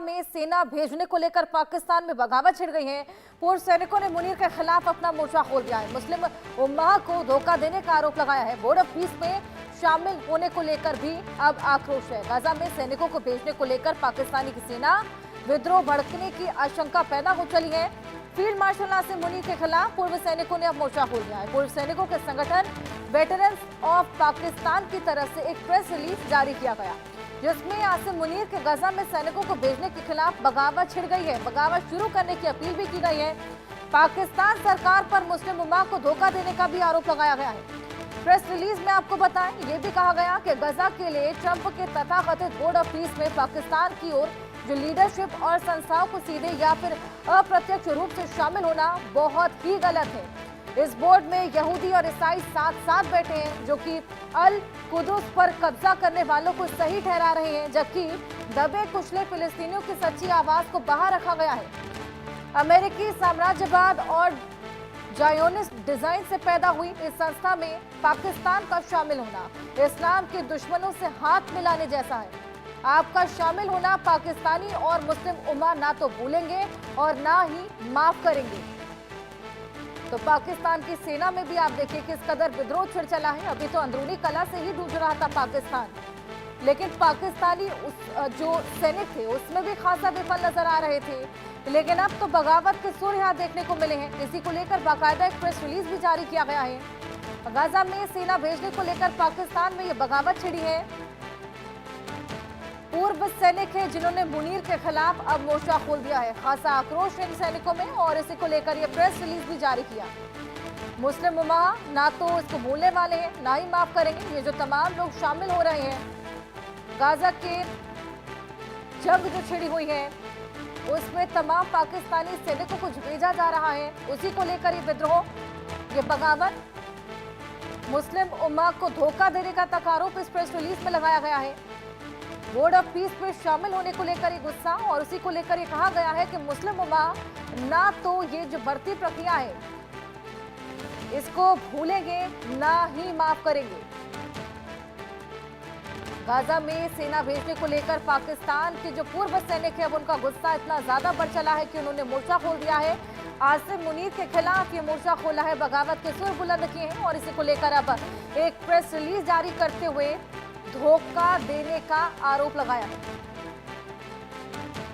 में सेना भेजने को लेकर पाकिस्तान में बगावत छिड़ गई है। पूर्व सैनिकों ने मुनीर के खिलाफ अपना मोर्चा खोल दिया है। मुस्लिम उम्मा को धोखा देने का आरोप लगाया है। बोर्ड ऑफ पीस में शामिल होने को लेकर भी अब आक्रोश है। गाजा में सैनिकों को भेजने को लेकर पाकिस्तानी की सेना विद्रोह भड़कने की आशंका पैदा हो चली है। फील्ड मार्शल नासिर मुनीर के खिलाफ पूर्व सैनिकों ने अब मोर्चा खोल दिया है। पूर्व सैनिकों के संगठन वेटरन्स ऑफ पाकिस्तान की तरफ से एक प्रेस रिलीज जारी किया गया, जिसमें आसिम मुनीर के गजा में सैनिकों को भेजने के खिलाफ बगावत छिड़ गई है। बगावत शुरू करने की अपील भी की गई है। पाकिस्तान सरकार पर मुस्लिम उम्मा को धोखा देने का भी आरोप लगाया गया है। प्रेस रिलीज में आपको बताएं, ये भी कहा गया कि गजा के लिए ट्रंप के तथाकथित बोर्ड ऑफ पीस में पाकिस्तान की ओर जो लीडरशिप और संस्थाओं को सीधे या फिर अप्रत्यक्ष रूप से शामिल होना बहुत ही गलत है। इस बोर्ड में यहूदी और ईसाई साथ साथ बैठे हैं, जो कि अल कुदस पर कब्जा करने वालों को सही ठहरा रहे हैं, जबकि दबे कुचले फिलिस्तीनियों की सच्ची आवाज को बाहर रखा गया है। अमेरिकी साम्राज्यवाद और जायोनिस्ट डिजाइन से पैदा हुई इस संस्था में पाकिस्तान का शामिल होना इस्लाम के दुश्मनों से हाथ मिलाने जैसा है। आपका शामिल होना पाकिस्तानी और मुस्लिम उम्मा ना तो भूलेंगे और ना ही माफ करेंगे। तो पाकिस्तान की सेना में भी आप देखिए किस कदर विद्रोह छिड़ चला है। अभी तो अंदरूनी कला से ही जूझ रहा था पाकिस्तान, लेकिन पाकिस्तानी जो सैनिक थे उसमें भी खासा विफल नजर आ रहे थे। लेकिन अब तो बगावत के सुर यहाँ देखने को मिले हैं। इसी को लेकर बाकायदा एक प्रेस रिलीज भी जारी किया गया है। गाजा में सेना भेजने को लेकर पाकिस्तान में ये बगावत छिड़ी है। पूर्व सैनिक है जिन्होंने मुनीर के खिलाफ अब मोर्चा खोल दिया है। खासा आक्रोश इन सैनिकों में और इसी को लेकर ये प्रेस रिलीज भी जारी किया। मुस्लिम उम्मा ना तो इसको भूलने वाले हैं, ना ही माफ करेंगे। ये जो तमाम लोग शामिल हो रहे हैं गाजा के जंग जो छिड़ी हुई है उसमें तमाम पाकिस्तानी सैनिकों को भेजा जा रहा है। उसी को लेकर ये विद्रोह, ये बगावत, मुस्लिम उम्मा को धोखा देने का तक आरोप इस प्रेस रिलीज में लगाया गया है। बोर्ड ऑफ पीस में शामिल होने को लेकर ये गुस्सा और उसी को लेकर ये कहा गया है कि मुस्लिम उम्मा ना तो ये जो बढ़ती प्रक्रिया है इसको भूलेंगे, ना ही माफ करेंगे। गाजा में सेना भेजने को लेकर पाकिस्तान के जो पूर्व सैनिक है अब उनका गुस्सा इतना ज्यादा बढ़ चला है कि उन्होंने मोर्चा खोल दिया है। आसिम मुनीर के खिलाफ ये मोर्चा खोला है, बगावत के सुर बुलंद किए हैं और इसी को लेकर अब एक प्रेस रिलीज जारी करते हुए धोखा देने का आरोप लगाया है।